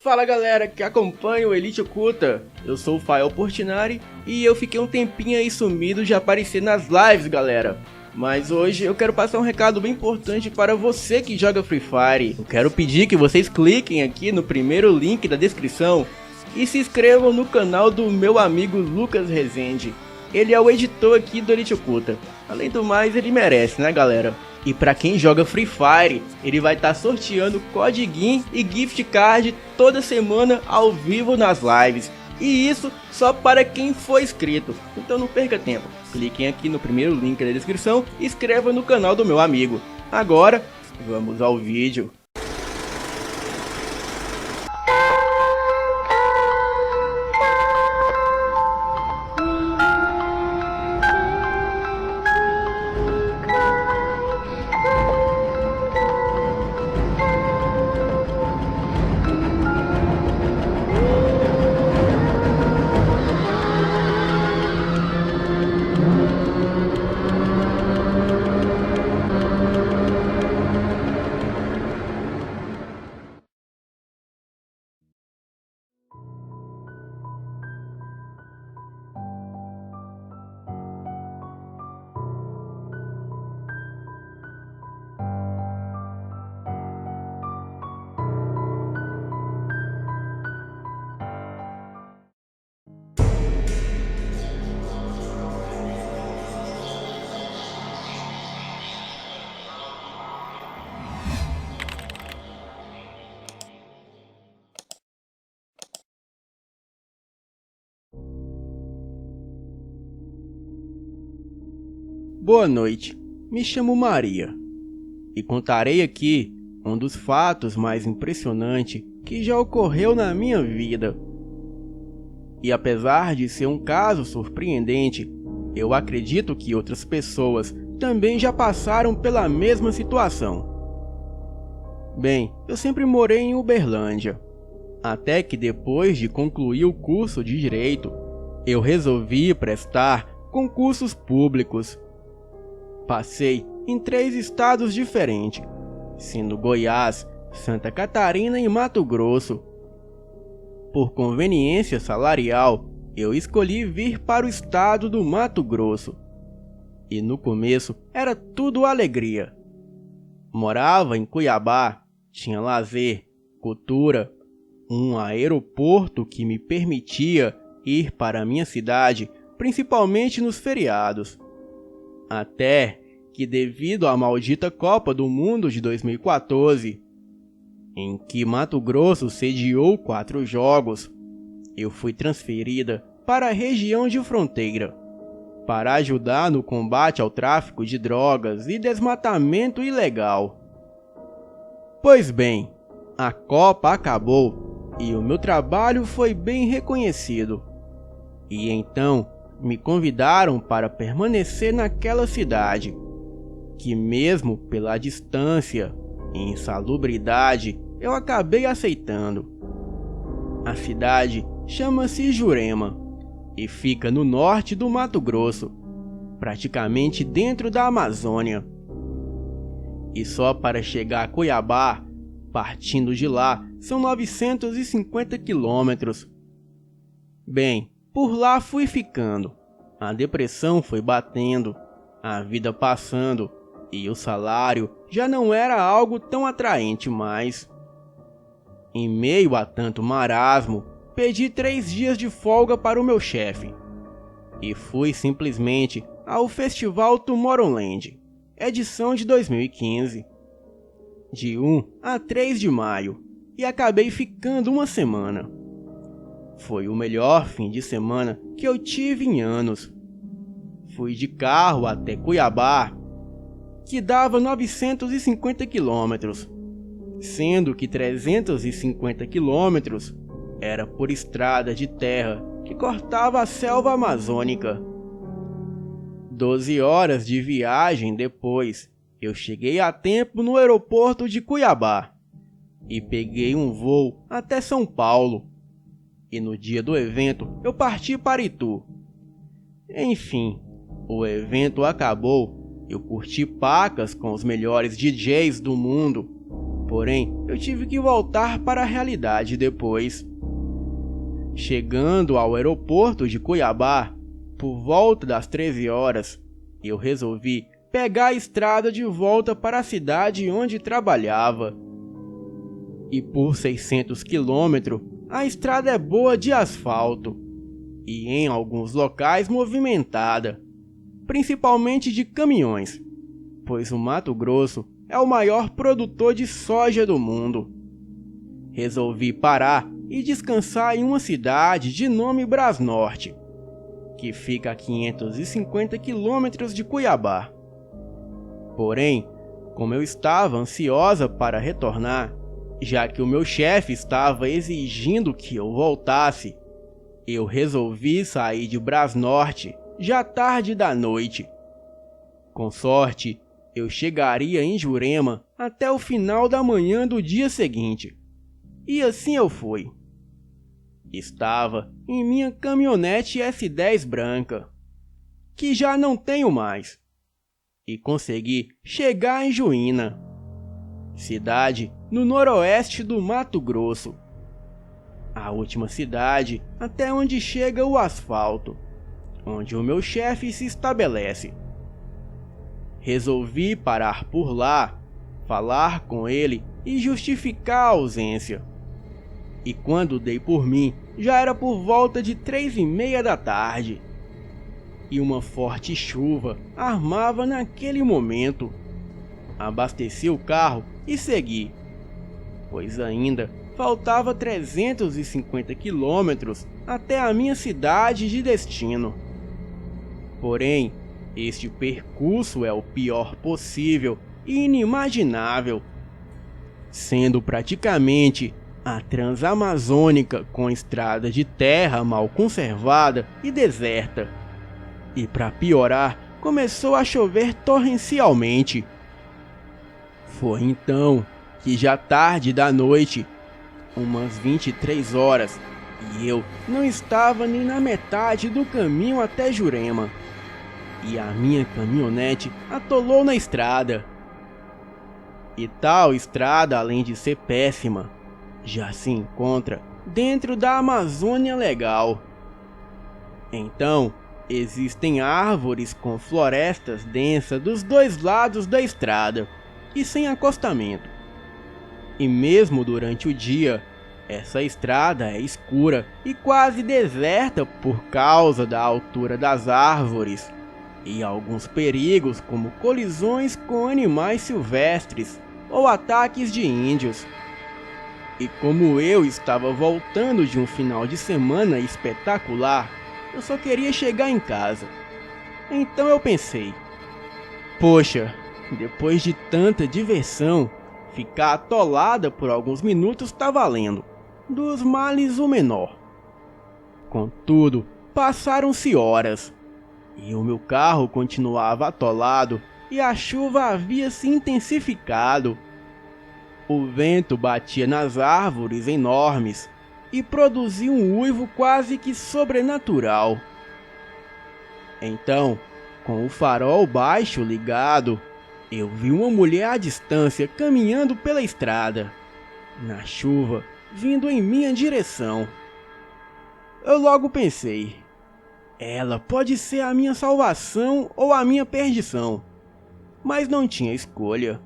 Fala galera que acompanha o Elite Oculta, eu sou o Fael Portinari e eu fiquei um tempinho aí sumido de aparecer nas lives galera. Mas hoje eu quero passar um recado bem importante para você que joga Free Fire. Eu quero pedir que vocês cliquem aqui no primeiro link da descrição e se inscrevam no canal do meu amigo Lucas Rezende. Ele é o editor aqui do Elite Oculta. Além do mais, ele merece, né galera? E pra quem joga Free Fire, ele vai estar sorteando codiguinho e gift card toda semana ao vivo nas lives. E isso só para quem for inscrito. Então não perca tempo. Cliquem aqui no primeiro link da descrição e inscreva no canal do meu amigo. Agora, vamos ao vídeo. Boa noite, me chamo Maria e contarei aqui um dos fatos mais impressionantes que já ocorreu na minha vida. E apesar de ser um caso surpreendente, eu acredito que outras pessoas também já passaram pela mesma situação. Bem, eu sempre morei em Uberlândia, até que depois de concluir o curso de Direito, eu resolvi prestar concursos públicos. Passei em 3 estados diferentes, sendo Goiás, Santa Catarina e Mato Grosso. Por conveniência salarial, eu escolhi vir para o estado do Mato Grosso. E no começo era tudo alegria. Morava em Cuiabá, tinha lazer, cultura, um aeroporto que me permitia ir para a minha cidade, principalmente nos feriados. Até que, devido à maldita Copa do Mundo de 2014, em que Mato Grosso sediou 4 jogos, eu fui transferida para a região de fronteira, para ajudar no combate ao tráfico de drogas e desmatamento ilegal. Pois bem, a Copa acabou e o meu trabalho foi bem reconhecido. E então, me convidaram para permanecer naquela cidade, que mesmo pela distância e insalubridade, eu acabei aceitando. A cidade chama-se Jurema e fica no norte do Mato Grosso, praticamente dentro da Amazônia. E só para chegar a Cuiabá, partindo de lá, são 950 quilômetros. Bem, por lá fui ficando, a depressão foi batendo, a vida passando e o salário já não era algo tão atraente mais. Em meio a tanto marasmo, pedi 3 dias de folga para o meu chefe e fui simplesmente ao Festival Tomorrowland, edição de 2015, de 1 a 3 de maio, e acabei ficando uma semana. Foi o melhor fim de semana que eu tive em anos. Fui de carro até Cuiabá, que dava 950 quilômetros, sendo que 350 quilômetros era por estrada de terra que cortava a selva amazônica. 12 horas de viagem depois, eu cheguei a tempo no aeroporto de Cuiabá e peguei um voo até São Paulo. E no dia do evento eu parti para Itu. Enfim, o evento acabou, eu curti pacas com os melhores DJs do mundo Porém, eu tive que voltar para a realidade depois. Chegando ao aeroporto de Cuiabá, por volta das 13 horas, eu resolvi pegar a estrada de volta para a cidade onde trabalhava. E por 600 quilômetros, a estrada é boa de asfalto e em alguns locais movimentada, principalmente de caminhões, pois o Mato Grosso é o maior produtor de soja do mundo. Resolvi parar e descansar em uma cidade de nome Brasnorte, que fica a 550 quilômetros de Cuiabá. Porém, como eu estava ansiosa para retornar, já que o meu chefe estava exigindo que eu voltasse, eu resolvi sair de Brasnorte já tarde da noite. Com sorte, eu chegaria em Jurema até o final da manhã do dia seguinte. E assim eu fui. Estava em minha caminhonete S10 branca, que já não tenho mais, e consegui chegar em Juína, cidade no noroeste do Mato Grosso, a última cidade até onde chega o asfalto, onde o meu chefe se estabelece. Resolvi parar por lá, falar com ele e justificar a ausência. E quando dei por mim, já era por volta de 3:30 da tarde. E uma forte chuva armava naquele momento. Abasteci o carro e segui, pois ainda faltava 350 quilômetros até a minha cidade de destino. Porém, este percurso é o pior possível e inimaginável, sendo praticamente a Transamazônica com estrada de terra mal conservada e deserta. E para piorar, começou a chover torrencialmente. Foi então que já tarde da noite, umas 23 horas, e eu não estava nem na metade do caminho até Jurema. E a minha caminhonete atolou na estrada. E tal estrada, além de ser péssima, já se encontra dentro da Amazônia Legal. Então, existem árvores com florestas densas dos dois lados da estrada e sem acostamento. E mesmo durante o dia, essa estrada é escura e quase deserta por causa da altura das árvores e alguns perigos como colisões com animais silvestres ou ataques de índios. E como eu estava voltando de um final de semana espetacular, eu só queria chegar em casa. Então eu pensei, poxa, depois de tanta diversão, ficar atolada por alguns minutos tá valendo. Dos males o menor. Contudo, passaram-se horas, e o meu carro continuava atolado e a chuva havia se intensificado. O vento batia nas árvores enormes e produzia um uivo quase que sobrenatural. Então, com o farol baixo ligado, eu vi uma mulher à distância caminhando pela estrada, na chuva, vindo em minha direção. Eu logo pensei, ela pode ser a minha salvação ou a minha perdição, mas não tinha escolha.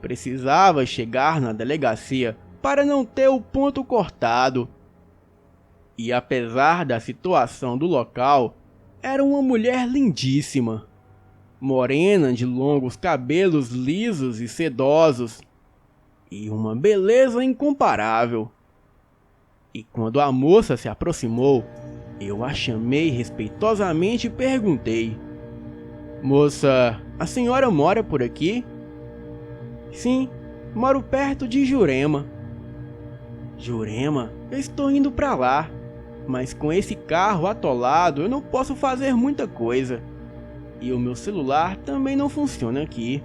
Precisava chegar na delegacia para não ter o ponto cortado. E apesar da situação do local, era uma mulher lindíssima, morena de longos cabelos lisos e sedosos, e uma beleza incomparável. E quando a moça se aproximou, eu a chamei respeitosamente e perguntei: "Moça, a senhora mora por aqui?" "Sim, moro perto de Jurema." "Jurema? Eu estou indo para lá, mas com esse carro atolado eu não posso fazer muita coisa. E o meu celular também não funciona aqui."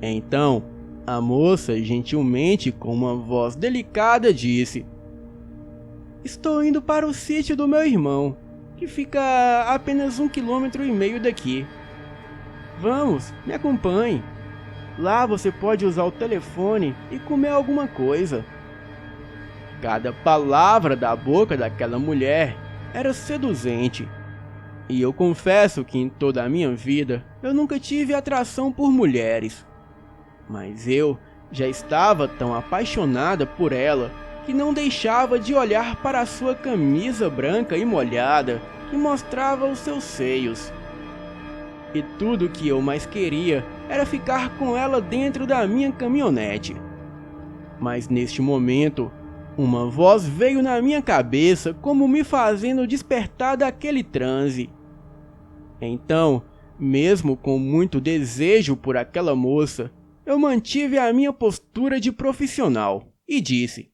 Então, a moça gentilmente com uma voz delicada disse: "Estou indo para o sítio do meu irmão, que fica a apenas 1,5 km daqui. Vamos, me acompanhe." Lá você pode usar o telefone e comer alguma coisa. Cada palavra da boca daquela mulher era seduzente. E eu confesso que em toda a minha vida eu nunca tive atração por mulheres. Mas eu já estava tão apaixonada por ela que não deixava de olhar para a sua camisa branca e molhada que mostrava os seus seios. E tudo que eu mais queria era ficar com ela dentro da minha caminhonete. Mas neste momento, uma voz veio na minha cabeça como me fazendo despertar daquele transe. Então, mesmo com muito desejo por aquela moça, eu mantive a minha postura de profissional e disse: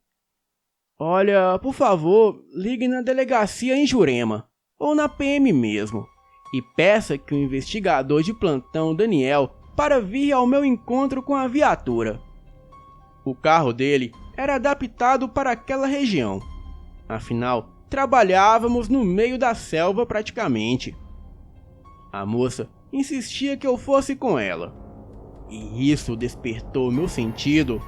"Olha, por favor, ligue na delegacia em Jurema, ou na PM mesmo, e peça que o investigador de plantão Daniel para vir ao meu encontro com a viatura." O carro dele era adaptado para aquela região. Afinal, trabalhávamos no meio da selva praticamente. A moça insistia que eu fosse com ela. E isso despertou meu sentido.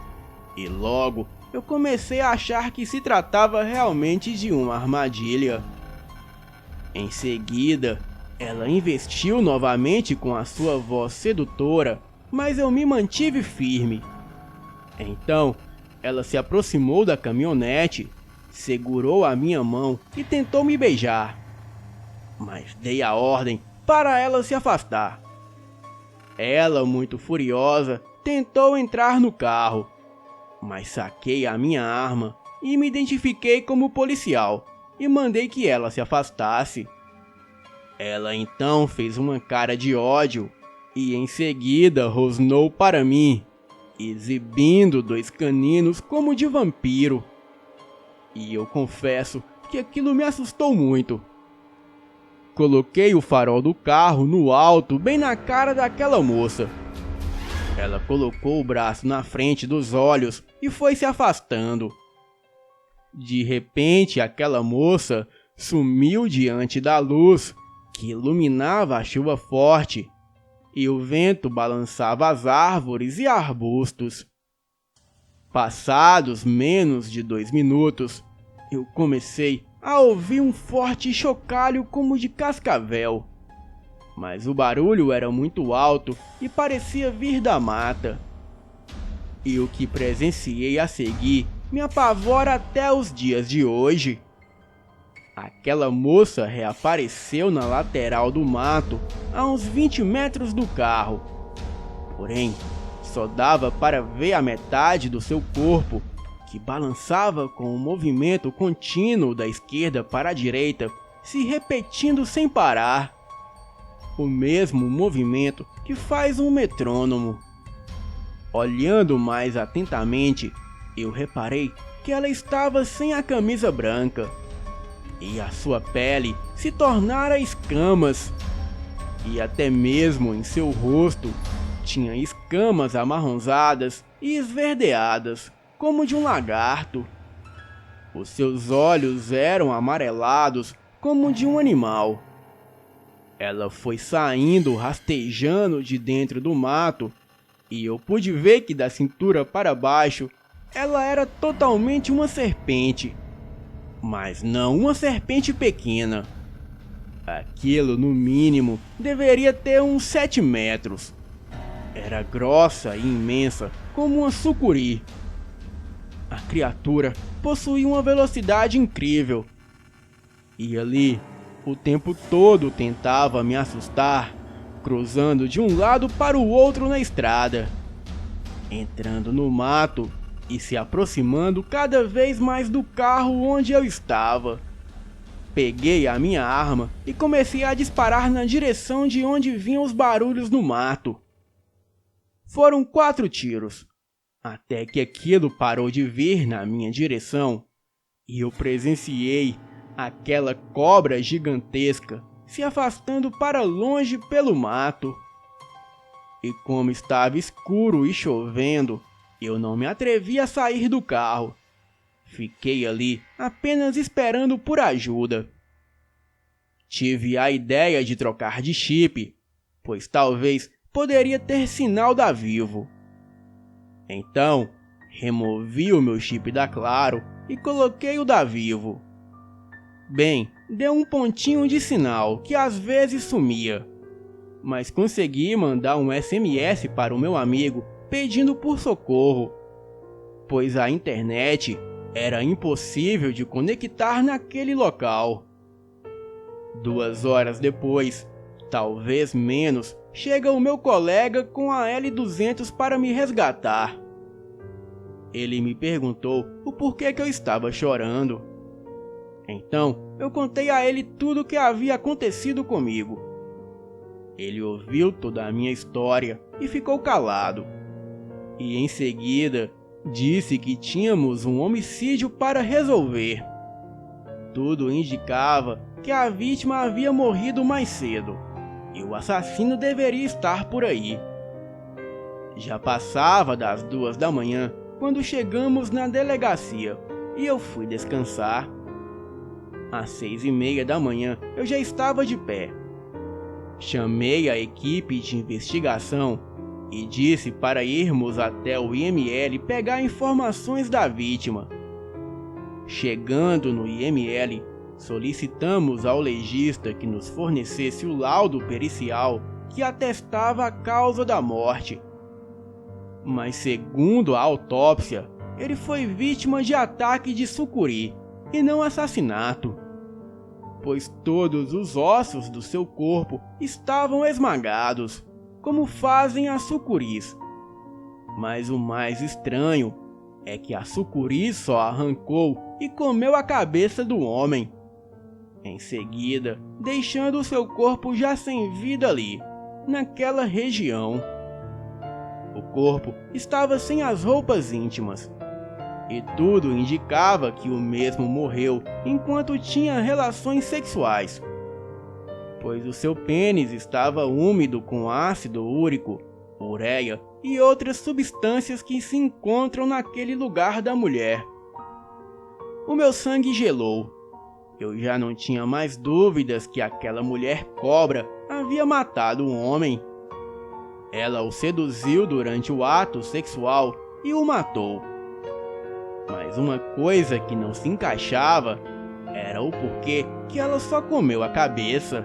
E logo eu comecei a achar que se tratava realmente de uma armadilha. Em seguida, ela investiu novamente com a sua voz sedutora, mas eu me mantive firme. Então, ela se aproximou da caminhonete, segurou a minha mão e tentou me beijar. Mas dei a ordem para ela se afastar. Ela, muito furiosa, tentou entrar no carro, mas saquei a minha arma e me identifiquei como policial e mandei que ela se afastasse. Ela então fez uma cara de ódio e em seguida rosnou para mim, exibindo 2 caninos como de vampiro. E eu confesso que aquilo me assustou muito. Coloquei o farol do carro no alto, bem na cara daquela moça. Ela colocou o braço na frente dos olhos e foi se afastando. De repente, aquela moça sumiu diante da luz que iluminava a chuva forte, e o vento balançava as árvores e arbustos. Passados menos de 2 minutos, eu comecei a ouvir um forte chocalho como de cascavel. Mas o barulho era muito alto e parecia vir da mata. E o que presenciei a seguir me apavora até os dias de hoje. Aquela moça reapareceu na lateral do mato, a uns 20 metros do carro. Porém, só dava para ver a metade do seu corpo, que balançava com um movimento contínuo da esquerda para a direita, se repetindo sem parar. O mesmo movimento que faz um metrônomo. Olhando mais atentamente, eu reparei que ela estava sem a camisa branca. E a sua pele se tornara escamas. E até mesmo em seu rosto tinha escamas amarronzadas e esverdeadas, como de um lagarto. Os seus olhos eram amarelados, como de um animal. Ela foi saindo rastejando de dentro do mato, e eu pude ver que da cintura para baixo ela era totalmente uma serpente. Mas não uma serpente pequena. Aquilo, no mínimo, deveria ter uns 7 metros. Era grossa e imensa, como uma sucuri. A criatura possuía uma velocidade incrível. E ali, o tempo todo tentava me assustar, cruzando de um lado para o outro na estrada, entrando no mato e se aproximando cada vez mais do carro onde eu estava. Peguei a minha arma e comecei a disparar na direção de onde vinham os barulhos no mato. Foram 4 tiros, até que aquilo parou de vir na minha direção e eu presenciei aquela cobra gigantesca se afastando para longe pelo mato. E como estava escuro e chovendo, eu não me atrevi a sair do carro. Fiquei ali apenas esperando por ajuda. Tive a ideia de trocar de chip, pois talvez poderia ter sinal da Vivo. Então, removi o meu chip da Claro e coloquei o da Vivo. Bem, deu um pontinho de sinal que às vezes sumia, mas consegui mandar um SMS para o meu amigo pedindo por socorro, pois a internet era impossível de conectar naquele local. 2 horas depois, talvez menos, chega o meu colega com a L200 para me resgatar. Ele me perguntou o porquê que eu estava chorando. Então, eu contei a ele tudo o que havia acontecido comigo. Ele ouviu toda a minha história e ficou calado. E em seguida, disse que tínhamos um homicídio para resolver. Tudo indicava que a vítima havia morrido mais cedo e o assassino deveria estar por aí. Já passava das 2 da manhã quando chegamos na delegacia e eu fui descansar. Às 6h30 da manhã eu já estava de pé. Chamei a equipe de investigação e disse para irmos até o IML pegar informações da vítima. Chegando no IML, solicitamos ao legista que nos fornecesse o laudo pericial que atestava a causa da morte. Mas segundo a autópsia, ele foi vítima de ataque de sucuri e não assassinato, pois todos os ossos do seu corpo estavam esmagados, como fazem as sucuris. Mas o mais estranho é que a sucuri só arrancou e comeu a cabeça do homem, em seguida deixando o seu corpo já sem vida ali, naquela região. O corpo estava sem as roupas íntimas, e tudo indicava que o mesmo morreu enquanto tinha relações sexuais, pois o seu pênis estava úmido com ácido úrico, ureia e outras substâncias que se encontram naquele lugar da mulher. O meu sangue gelou. Eu já não tinha mais dúvidas que aquela mulher cobra havia matado um homem. Ela o seduziu durante o ato sexual e o matou. Mas uma coisa que não se encaixava era o porquê que ela só comeu a cabeça.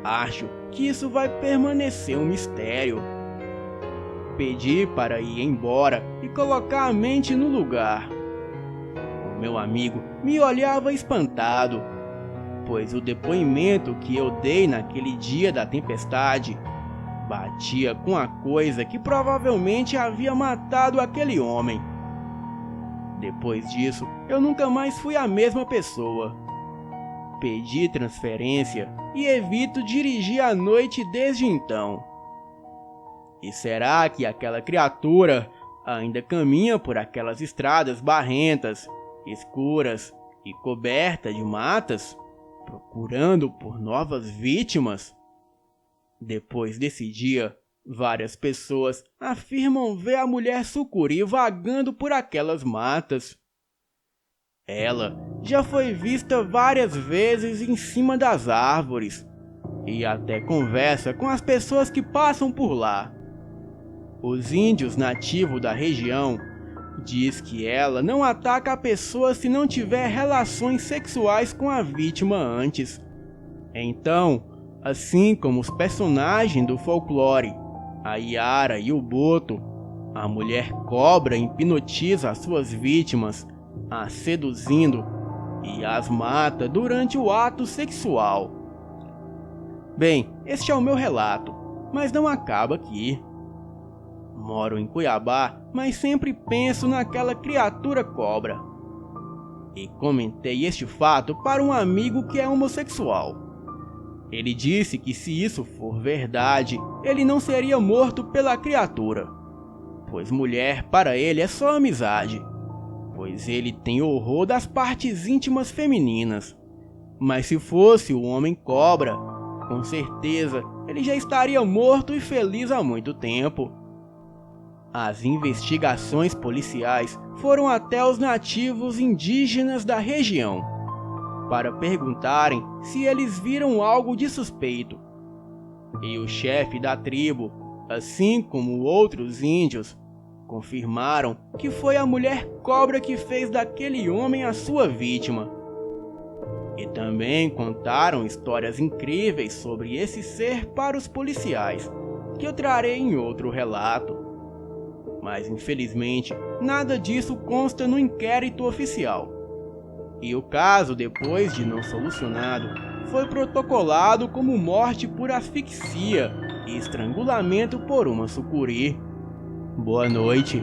Acho que isso vai permanecer um mistério. Pedi para ir embora e colocar a mente no lugar. O meu amigo me olhava espantado, pois o depoimento que eu dei naquele dia da tempestade batia com a coisa que provavelmente havia matado aquele homem. Depois disso, eu nunca mais fui a mesma pessoa. Pedi transferência e evito dirigir à noite desde então. E será que aquela criatura ainda caminha por aquelas estradas barrentas, escuras e cobertas de matas, procurando por novas vítimas? Depois desse dia, várias pessoas afirmam ver a mulher sucuri vagando por aquelas matas. Ela já foi vista várias vezes em cima das árvores e até conversa com as pessoas que passam por lá. Os índios nativos da região diz que ela não ataca a pessoa se não tiver relações sexuais com a vítima antes. Então, assim como os personagens do folclore, a Yara e o Boto, a mulher cobra hipnotiza as suas vítimas, as seduzindo e as mata durante o ato sexual. Bem, este é o meu relato, mas não acaba aqui. Moro em Cuiabá, mas sempre penso naquela criatura cobra. E comentei este fato para um amigo que é homossexual. Ele disse que se isso for verdade, ele não seria morto pela criatura, pois mulher para ele é só amizade, pois ele tem horror das partes íntimas femininas. Mas se fosse o homem cobra, com certeza ele já estaria morto e feliz há muito tempo. As investigações policiais foram até os nativos indígenas da região, para perguntarem se eles viram algo de suspeito. E o chefe da tribo, assim como outros índios, confirmaram que foi a mulher cobra que fez daquele homem a sua vítima. E também contaram histórias incríveis sobre esse ser para os policiais, que eu trarei em outro relato. Mas infelizmente, nada disso consta no inquérito oficial. E o caso, depois de não solucionado, foi protocolado como morte por asfixia e estrangulamento por uma sucuri. Boa noite.